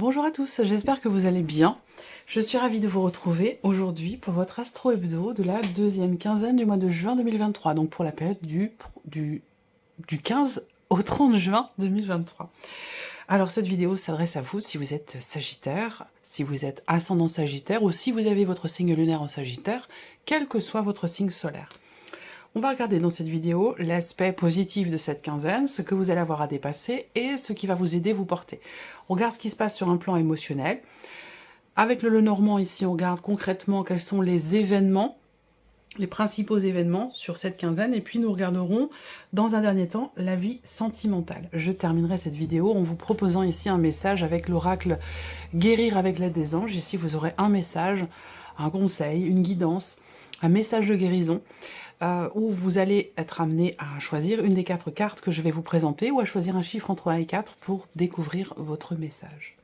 Bonjour à tous, j'espère que vous allez bien. Je suis ravie de vous retrouver aujourd'hui pour votre Astro Hebdo de la deuxième quinzaine du mois de juin 2023, donc pour la période du 15 au 30 juin 2023. Alors cette vidéo s'adresse à vous si vous êtes Sagittaire, si vous êtes ascendant Sagittaire ou si vous avez votre signe lunaire en Sagittaire, quel que soit votre signe solaire. On va regarder dans cette vidéo l'aspect positif de cette quinzaine, ce que vous allez avoir à dépasser et ce qui va vous aider, vous porter. On regarde ce qui se passe sur un plan émotionnel. Avec le Lenormand ici, on regarde concrètement quels sont les événements, les principaux événements sur cette quinzaine, et puis nous regarderons dans un dernier temps la vie sentimentale. Je terminerai cette vidéo en vous proposant ici un message avec l'oracle Guérir avec l'aide des anges. Ici vous aurez un message, un conseil, une guidance, un message de guérison, où vous allez être amené à choisir une des 4 cartes que je vais vous présenter ou à choisir un chiffre entre 1 et 4 pour découvrir votre message.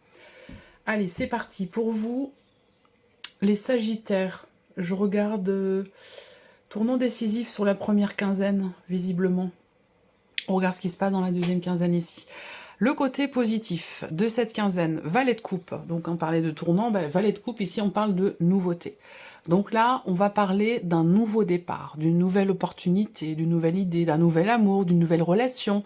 Allez, c'est parti. Pour vous, les Sagittaires, je regarde tournant décisif sur la première quinzaine, visiblement. On regarde ce qui se passe dans la deuxième quinzaine ici. Le côté positif de cette quinzaine, Valet de coupe. Donc on parlait de tournant, Valet de coupe, ici on parle de nouveauté. Donc là, on va parler d'un nouveau départ, d'une nouvelle opportunité, d'une nouvelle idée, d'un nouvel amour, d'une nouvelle relation,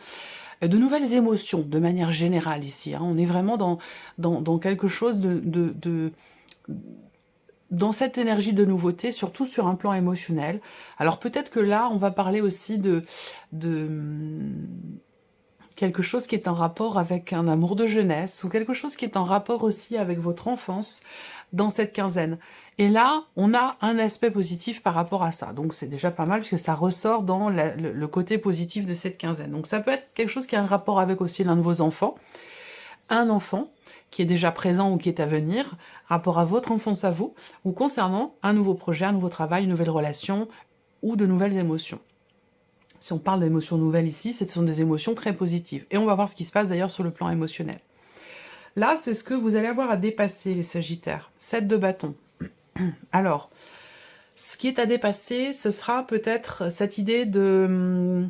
de nouvelles émotions, de manière générale ici. On est vraiment dans quelque chose dans cette énergie de nouveauté, surtout sur un plan émotionnel. Alors peut-être que là, on va parler aussi de quelque chose qui est en rapport avec un amour de jeunesse, ou quelque chose qui est en rapport aussi avec votre enfance dans cette quinzaine. Et là, on a un aspect positif par rapport à ça. Donc c'est déjà pas mal, parce que ça ressort dans le côté positif de cette quinzaine. Donc ça peut être quelque chose qui a un rapport avec aussi l'un de vos enfants, un enfant qui est déjà présent ou qui est à venir, rapport à votre enfance à vous, ou concernant un nouveau projet, un nouveau travail, une nouvelle relation, ou de nouvelles émotions. Si on parle d'émotions nouvelles ici, ce sont des émotions très positives. Et on va voir ce qui se passe d'ailleurs sur le plan émotionnel. Là, c'est ce que vous allez avoir à dépasser, les Sagittaires. 7 de bâton. Alors, ce qui est à dépasser, ce sera peut-être cette idée d'être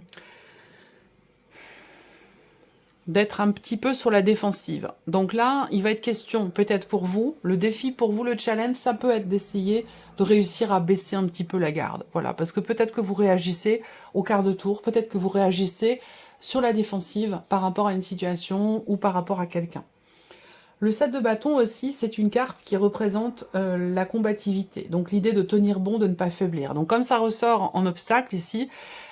un petit peu sur la défensive. Donc là, il va être question, peut-être pour vous, le défi pour vous, le challenge, ça peut être d'essayer de réussir à baisser un petit peu la garde. Voilà, parce que peut-être que vous réagissez au quart de tour, peut-être que vous réagissez sur la défensive par rapport à une situation ou par rapport à quelqu'un. Le 7 de bâton aussi, c'est une carte qui représente la combativité, donc l'idée de tenir bon, de ne pas faiblir. Donc comme ça ressort en obstacle ici,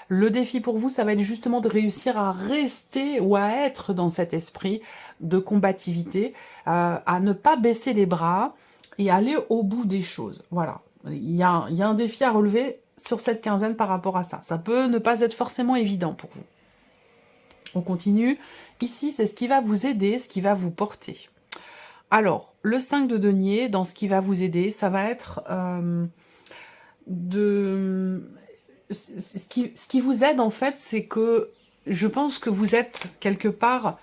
le défi pour vous, ça va être justement de réussir à rester ou à être dans cet esprit de combativité, à ne pas baisser les bras et aller au bout des choses. Voilà, il y a un défi à relever sur cette quinzaine par rapport à ça. Ça peut ne pas être forcément évident pour vous. On continue. Ici, c'est ce qui va vous aider, ce qui va vous porter. Alors, le 5 de denier, dans ce qui va vous aider, ça va être ce qui vous aide, en fait, c'est que je pense que vous êtes, quelque part,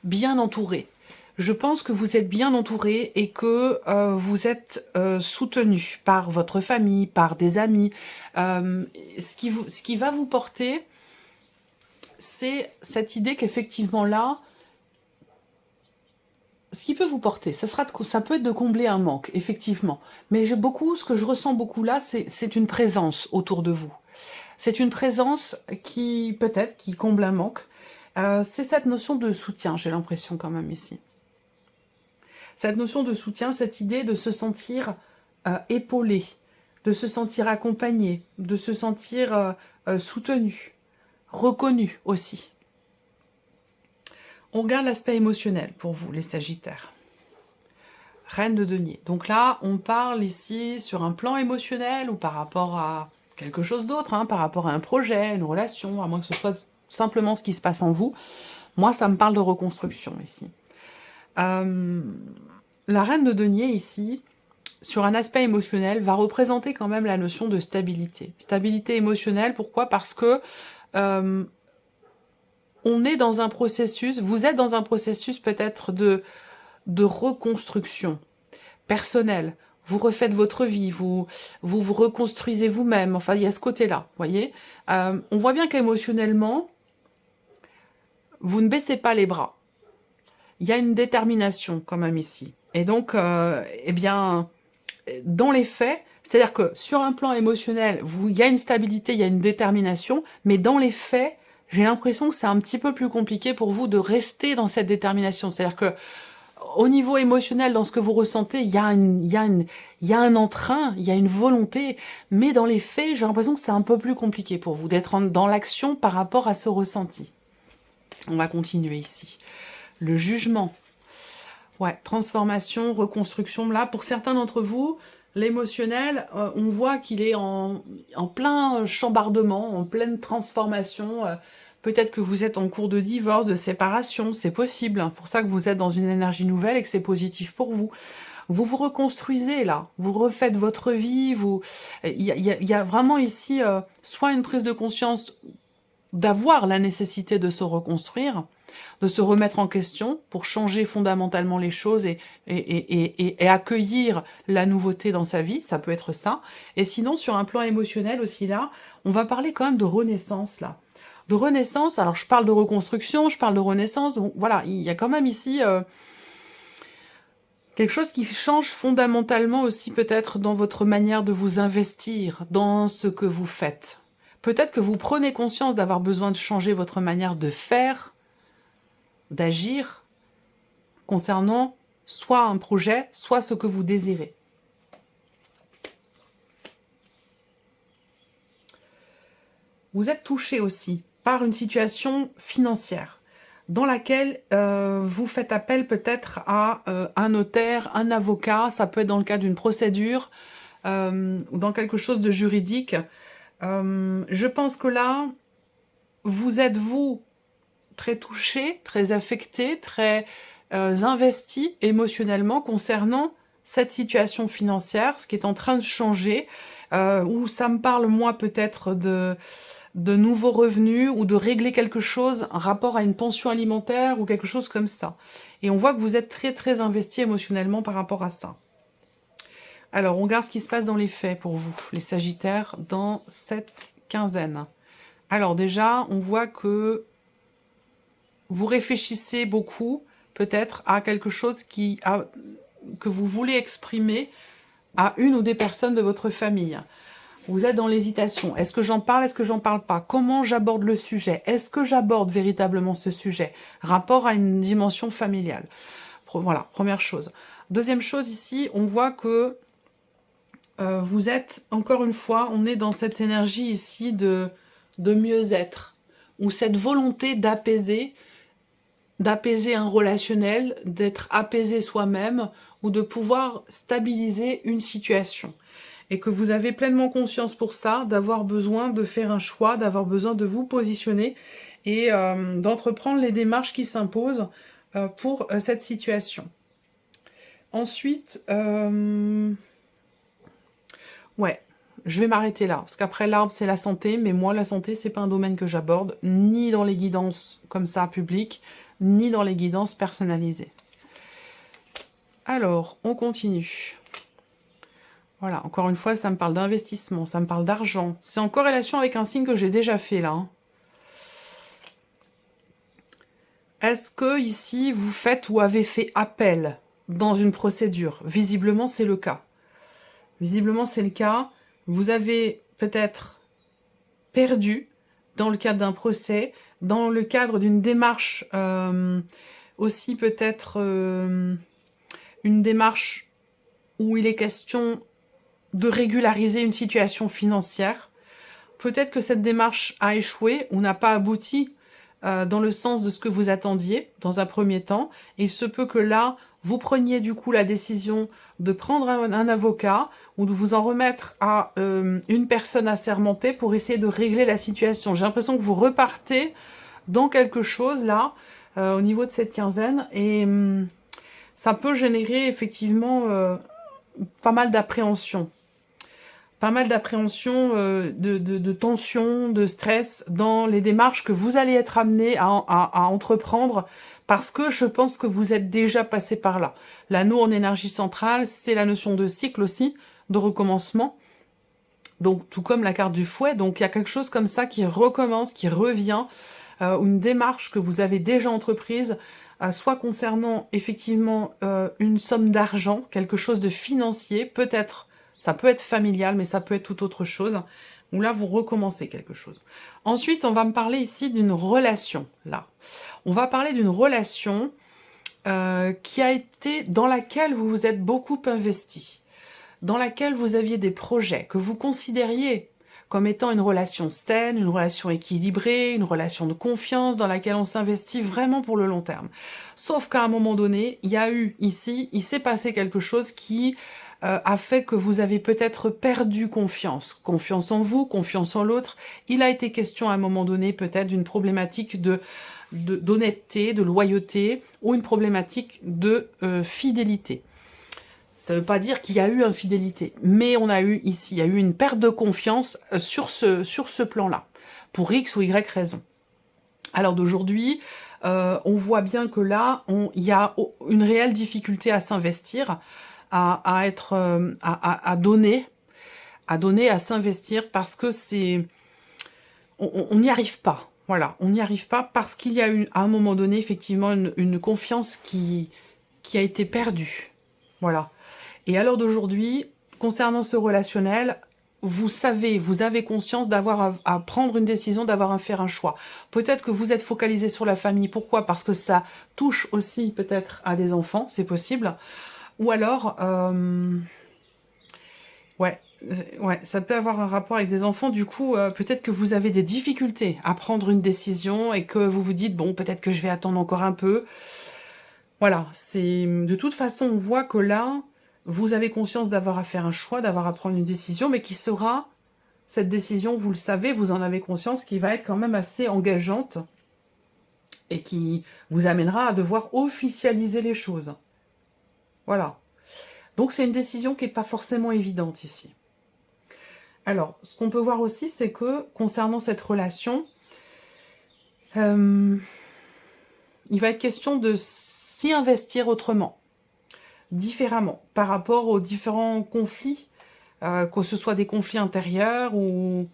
bien entouré. Je pense que vous êtes bien entouré et que vous êtes soutenu par votre famille, par des amis. Ce qui va vous porter, c'est cette idée qu'effectivement là, ce qui peut vous porter, ça peut être de combler un manque, effectivement. Mais ce que je ressens beaucoup là, c'est une présence autour de vous. C'est une présence qui, peut-être, qui comble un manque. C'est cette notion de soutien, j'ai l'impression quand même ici. Cette notion de soutien, cette idée de se sentir épaulé, de se sentir accompagné, de se sentir soutenu, reconnu aussi. On regarde l'aspect émotionnel pour vous, les Sagittaires. Reine de denier. Donc là, on parle ici sur un plan émotionnel ou par rapport à quelque chose d'autre, par rapport à un projet, une relation, à moins que ce soit simplement ce qui se passe en vous. Moi, ça me parle de reconstruction ici. La reine de denier ici, sur un aspect émotionnel, va représenter quand même la notion de stabilité. Stabilité émotionnelle, pourquoi? Parce que on est dans un processus, vous êtes dans un processus peut-être de reconstruction personnelle. Vous refaites votre vie, vous reconstruisez vous-même. Enfin, il y a ce côté-là, vous voyez. On voit bien qu'émotionnellement, vous ne baissez pas les bras. il y a une détermination quand même ici. Et donc, eh bien, dans les faits, c'est-à-dire que sur un plan émotionnel, il y a une stabilité, il y a une détermination, mais dans les faits, j'ai l'impression que c'est un petit peu plus compliqué pour vous de rester dans cette détermination. C'est-à-dire que au niveau émotionnel, dans ce que vous ressentez, il y a un entrain, il y a une volonté, mais dans les faits, j'ai l'impression que c'est un peu plus compliqué pour vous d'être dans l'action par rapport à ce ressenti. On va continuer ici. Le jugement. Ouais, transformation, reconstruction. Là, pour certains d'entre vous, l'émotionnel, on voit qu'il est en plein chambardement, en pleine transformation. Peut-être que vous êtes en cours de divorce, de séparation, c'est possible. Pour ça que vous êtes dans une énergie nouvelle et que c'est positif pour vous. Vous vous reconstruisez là, vous refaites votre vie. Il y a vraiment ici soit une prise de conscience d'avoir la nécessité de se reconstruire, de se remettre en question pour changer fondamentalement les choses et accueillir la nouveauté dans sa vie, ça peut être ça. Et sinon, sur un plan émotionnel aussi là, on va parler quand même de renaissance là. De renaissance, alors je parle de reconstruction, je parle de renaissance, donc voilà, il y a quand même ici quelque chose qui change fondamentalement aussi peut-être dans votre manière de vous investir, dans ce que vous faites. Peut-être que vous prenez conscience d'avoir besoin de changer votre manière de faire, d'agir, concernant soit un projet, soit ce que vous désirez. Vous êtes touché aussi par une situation financière dans laquelle vous faites appel peut-être à un notaire, un avocat, ça peut être dans le cadre d'une procédure ou dans quelque chose de juridique. Je pense que là, vous êtes, vous, très touché, très affecté, très investi émotionnellement concernant cette situation financière, ce qui est en train de changer, où ça me parle, moi, peut-être de nouveaux revenus ou de régler quelque chose, un rapport à une pension alimentaire ou quelque chose comme ça. Et on voit que vous êtes très, très investi émotionnellement par rapport à ça. Alors, on regarde ce qui se passe dans les faits pour vous, les Sagittaires, dans cette quinzaine. Alors déjà, on voit que vous réfléchissez beaucoup, peut-être, à quelque chose que vous voulez exprimer à une ou des personnes de votre famille. Vous êtes dans l'hésitation. Est-ce que j'en parle? Est-ce que j'en parle pas? Comment j'aborde le sujet? Est-ce que j'aborde véritablement ce sujet? Rapport à une dimension familiale. Voilà, première chose. Deuxième chose ici, on voit que vous êtes, encore une fois, on est dans cette énergie ici de mieux-être, ou cette volonté d'apaiser un relationnel, d'être apaisé soi-même, ou de pouvoir stabiliser une situation. Et que vous avez pleinement conscience pour ça, d'avoir besoin de faire un choix, d'avoir besoin de vous positionner et d'entreprendre les démarches qui s'imposent pour cette situation. Ensuite, ouais, je vais m'arrêter là, parce qu'après l'arbre c'est la santé, mais moi la santé c'est pas un domaine que j'aborde, ni dans les guidances comme ça publiques, ni dans les guidances personnalisées. Alors, on continue. Voilà, encore une fois, ça me parle d'investissement, ça me parle d'argent. C'est en corrélation avec un signe que j'ai déjà fait là. Est-ce que ici, vous faites ou avez fait appel dans une procédure? Visiblement, c'est le cas. Visiblement, c'est le cas. Vous avez peut-être perdu dans le cadre d'un procès, dans le cadre d'une démarche aussi peut-être une démarche où il est question de régulariser une situation financière. Peut-être que cette démarche a échoué ou n'a pas abouti dans le sens de ce que vous attendiez dans un premier temps. Et il se peut que là, vous preniez du coup la décision de prendre un avocat ou de vous en remettre à une personne assermentée pour essayer de régler la situation. J'ai l'impression que vous repartez dans quelque chose là, au niveau de cette quinzaine, et ça peut générer effectivement pas mal d'appréhension. Pas mal d'appréhension, de tension, de stress dans les démarches que vous allez être amené à entreprendre, parce que je pense que vous êtes déjà passé par là. L'anneau en énergie centrale, c'est la notion de cycle aussi, de recommencement. Donc, tout comme la carte du fouet, donc il y a quelque chose comme ça qui recommence, qui revient, une démarche que vous avez déjà entreprise, soit concernant effectivement une somme d'argent, quelque chose de financier, peut-être, ça peut être familial, mais ça peut être tout autre chose, où là vous recommencez quelque chose. Ensuite, on va me parler ici d'une relation, là. On va parler d'une relation qui a été, dans laquelle vous vous êtes beaucoup investi, dans laquelle vous aviez des projets, que vous considériez comme étant une relation saine, une relation équilibrée, une relation de confiance dans laquelle on s'investit vraiment pour le long terme. Sauf qu'à un moment donné, il y a eu ici, il s'est passé quelque chose qui a fait que vous avez peut-être perdu confiance. Confiance en vous, confiance en l'autre. Il a été question à un moment donné peut-être d'une problématique d'honnêteté, de loyauté, ou une problématique de fidélité. Ça ne veut pas dire qu'il y a eu infidélité, mais on a eu ici, il y a eu une perte de confiance sur ce plan-là, pour X ou Y raison. Alors d'aujourd'hui, on voit bien que là, il y a une réelle difficulté à s'investir, à donner, à s'investir, parce que c'est, on n'y arrive pas. Voilà, on n'y arrive pas parce qu'il y a eu, à un moment donné, effectivement, une confiance qui a été perdue. Voilà. Et à l'heure d'aujourd'hui, concernant ce relationnel, vous savez, vous avez conscience d'avoir à prendre une décision, d'avoir à faire un choix. Peut-être que vous êtes focalisé sur la famille. Pourquoi? Parce que ça touche aussi peut-être à des enfants, c'est possible. Ou alors, ouais, ça peut avoir un rapport avec des enfants. Du coup, peut-être que vous avez des difficultés à prendre une décision et que vous vous dites, bon, peut-être que je vais attendre encore un peu. Voilà, c'est de toute façon, on voit que là, vous avez conscience d'avoir à faire un choix, d'avoir à prendre une décision, mais qui sera, cette décision, vous le savez, vous en avez conscience, qui va être quand même assez engageante et qui vous amènera à devoir officialiser les choses. Voilà. Donc c'est une décision qui n'est pas forcément évidente ici. Alors, ce qu'on peut voir aussi, c'est que concernant cette relation, il va être question de s'y investir autrement, différemment, par rapport aux différents conflits, que ce soit des conflits intérieurs ou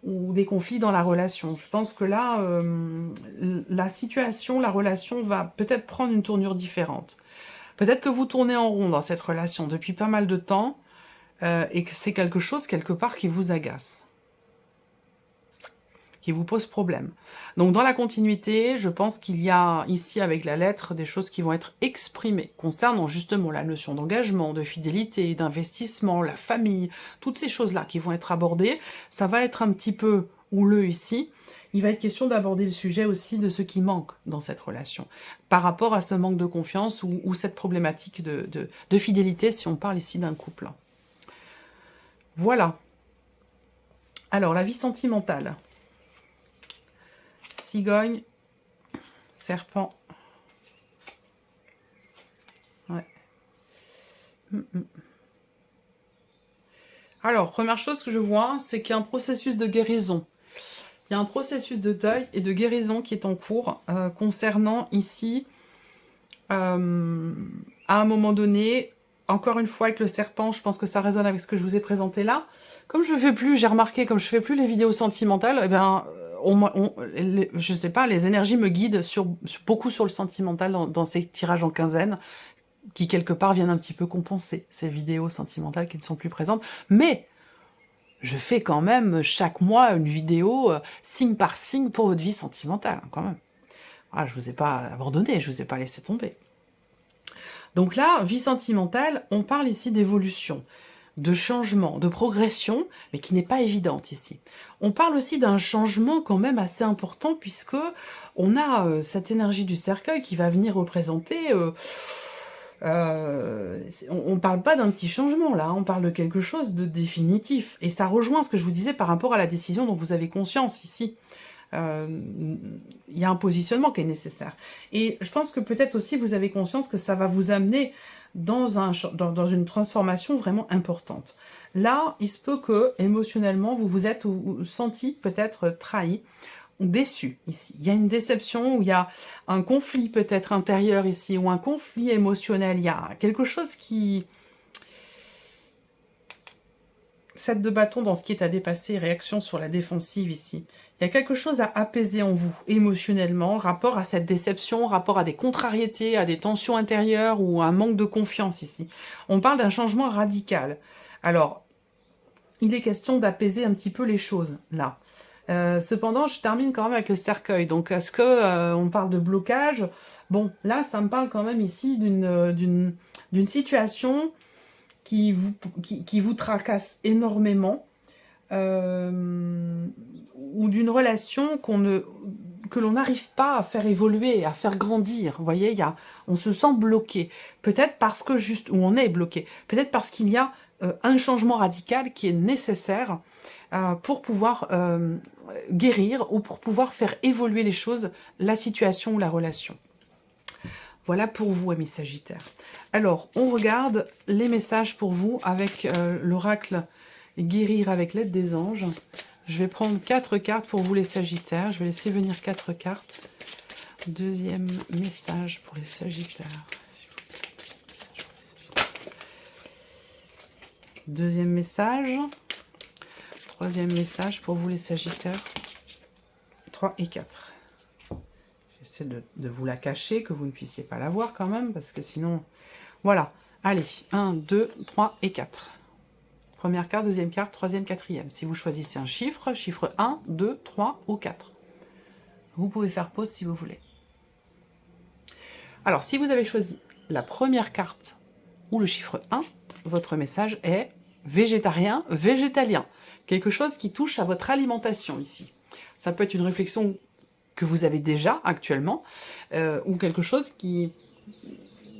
des conflits dans la relation. Je pense que là, la situation, la relation va peut-être prendre une tournure différente. Peut-être que vous tournez en rond dans cette relation depuis pas mal de temps et que c'est quelque chose, quelque part, qui vous agace, qui vous pose problème. Donc dans la continuité, je pense qu'il y a ici avec la lettre des choses qui vont être exprimées concernant justement la notion d'engagement, de fidélité, d'investissement, la famille, toutes ces choses-là qui vont être abordées. Ça va être un petit peu houleux ici. Il va être question d'aborder le sujet aussi de ce qui manque dans cette relation, par rapport à ce manque de confiance ou cette problématique de fidélité, si on parle ici d'un couple. Voilà. Alors, la vie sentimentale. Cigogne, serpent. Ouais. Alors, première chose que je vois, c'est qu'il y a un processus de guérison. Il y a un processus de deuil et de guérison qui est en cours concernant ici, à un moment donné, encore une fois avec le serpent, je pense que ça résonne avec ce que je vous ai présenté là. Comme je fais plus, j'ai remarqué, comme je fais plus les vidéos sentimentales, eh bien, je sais pas, les énergies me guident beaucoup sur le sentimental dans ces tirages en quinzaine, qui quelque part viennent un petit peu compenser ces vidéos sentimentales qui ne sont plus présentes. Mais je fais quand même chaque mois une vidéo signe par signe pour votre vie sentimentale, quand même. Voilà, je vous ai pas abandonné, je vous ai pas laissé tomber. Donc là, vie sentimentale, on parle ici d'évolution, de changement, de progression, mais qui n'est pas évidente ici. On parle aussi d'un changement quand même assez important, puisque on a cette énergie du cercueil qui va venir représenter... on parle pas d'un petit changement là, on parle de quelque chose de définitif. Et ça rejoint ce que je vous disais par rapport à la décision dont vous avez conscience ici. Il y a un positionnement qui est nécessaire. Et je pense que peut-être aussi vous avez conscience que ça va vous amener dans une transformation vraiment importante. Là, il se peut que émotionnellement, vous vous êtes senti peut-être trahi ou déçu ici. Il y a une déception, ou il y a un conflit peut-être intérieur ici, ou un conflit émotionnel. Il y a quelque chose qui... 7 de bâton dans ce qui est à dépasser, réaction sur la défensive ici. Il y a quelque chose à apaiser en vous, émotionnellement, rapport à cette déception, rapport à des contrariétés, à des tensions intérieures ou à un manque de confiance ici. On parle d'un changement radical. Alors, il est question d'apaiser un petit peu les choses, là. Cependant, je termine quand même avec le cercueil. Donc, est-ce que on parle de blocage? Bon, là, ça me parle quand même ici d'une situation qui vous tracasse énormément, ou d'une relation que l'on n'arrive pas à faire évoluer, à faire grandir. Vous voyez, on se sent bloqué. Peut-être parce que ou on est bloqué. Peut-être parce qu'il y a un changement radical qui est nécessaire pour pouvoir guérir ou pour pouvoir faire évoluer les choses, la situation ou la relation. Voilà pour vous, amis Sagittaires. Alors, on regarde les messages pour vous avec l'oracle Guérir avec l'aide des anges. Je vais prendre 4 cartes pour vous, les Sagittaires. Je vais laisser venir 4 cartes. Deuxième message pour les Sagittaires. Deuxième message. Troisième message pour vous, les Sagittaires. 3 et 4. J'essaie de vous la cacher, que vous ne puissiez pas la voir quand même, parce que sinon... Voilà. Allez, 1, 2, 3 et 4. Première carte, deuxième carte, troisième, quatrième. Si vous choisissez un chiffre, chiffre 1, 2, 3 ou 4. Vous pouvez faire pause si vous voulez. Alors, si vous avez choisi la première carte ou le chiffre 1, votre message est végétarien, végétalien. Quelque chose qui touche à votre alimentation ici. Ça peut être une réflexion que vous avez déjà actuellement, ou quelque chose qui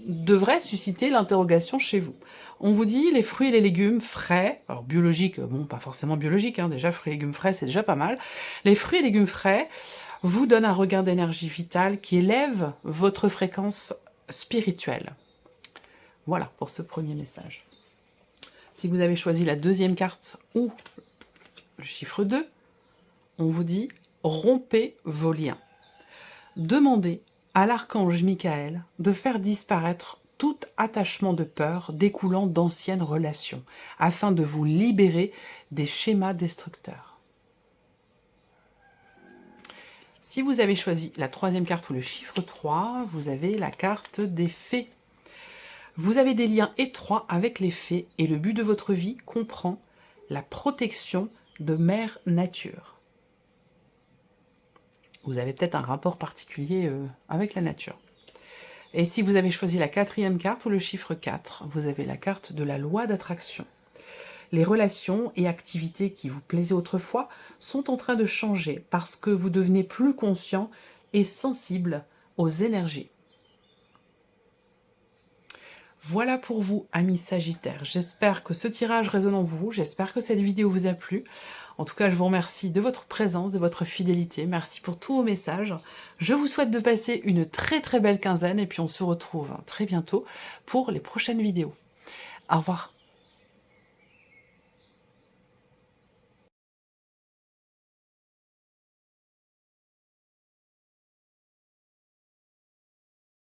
devrait susciter l'interrogation chez vous. On vous dit les fruits et les légumes frais, alors biologiques, bon, pas forcément biologiques, hein, déjà fruits et légumes frais, c'est déjà pas mal. Les fruits et légumes frais vous donnent un regain d'énergie vitale qui élève votre fréquence spirituelle. Voilà pour ce premier message. Si vous avez choisi la deuxième carte ou le chiffre 2, on vous dit rompez vos liens. Demandez à l'archange Michael de faire disparaître tout attachement de peur découlant d'anciennes relations, afin de vous libérer des schémas destructeurs. Si vous avez choisi la troisième carte ou le chiffre 3, vous avez la carte des fées. Vous avez des liens étroits avec les fées et le but de votre vie comprend la protection de Mère Nature. Vous avez peut-être un rapport particulier avec la nature. Et si vous avez choisi la quatrième carte ou le chiffre 4, vous avez la carte de la loi d'attraction. Les relations et activités qui vous plaisaient autrefois sont en train de changer parce que vous devenez plus conscient et sensible aux énergies. Voilà pour vous, amis Sagittaires. J'espère que ce tirage résonne en vous. J'espère que cette vidéo vous a plu. En tout cas, je vous remercie de votre présence, de votre fidélité. Merci pour tous vos messages. Je vous souhaite de passer une très très belle quinzaine et puis on se retrouve très bientôt pour les prochaines vidéos. Au revoir.